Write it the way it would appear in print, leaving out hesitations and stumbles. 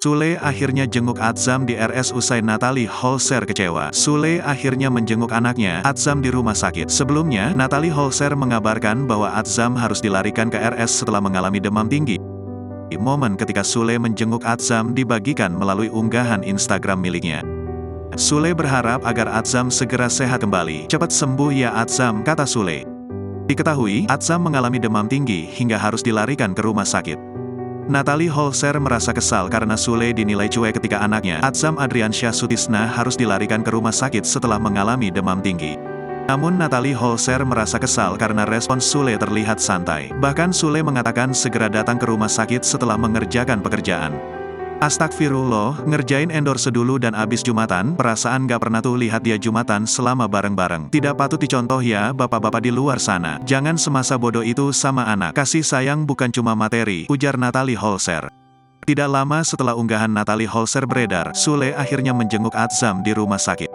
Sule akhirnya jenguk Atzam di RS usai Natalie Holzer kecewa. Sule akhirnya menjenguk anaknya, Atzam di rumah sakit. Sebelumnya, Natalie Holzer mengabarkan bahwa Atzam harus dilarikan ke RS setelah mengalami demam tinggi. Momen ketika Sule menjenguk Atzam dibagikan melalui unggahan Instagram miliknya. Sule berharap agar Atzam segera sehat kembali. Cepat sembuh ya Atzam, kata Sule. Diketahui, Atzam mengalami demam tinggi hingga harus dilarikan ke rumah sakit. Natalie Holzer merasa kesal karena Sule dinilai cuek ketika anaknya, Atzam Adriansyah Sutisna, harus dilarikan ke rumah sakit setelah mengalami demam tinggi. Namun Natalie Holzer merasa kesal karena respons Sule terlihat santai. Bahkan Sule mengatakan segera datang ke rumah sakit setelah mengerjakan pekerjaan. Astagfirullah, ngerjain endorse dulu dan abis Jumatan, perasaan gak pernah tuh lihat dia Jumatan selama bareng-bareng. Tidak patut dicontoh ya bapak-bapak di luar sana. Jangan semasa bodoh itu sama anak. Kasih sayang bukan cuma materi, ujar Natalie Holzer. Tidak lama setelah unggahan Natalie Holzer beredar, Sule akhirnya menjenguk Atzam di rumah sakit.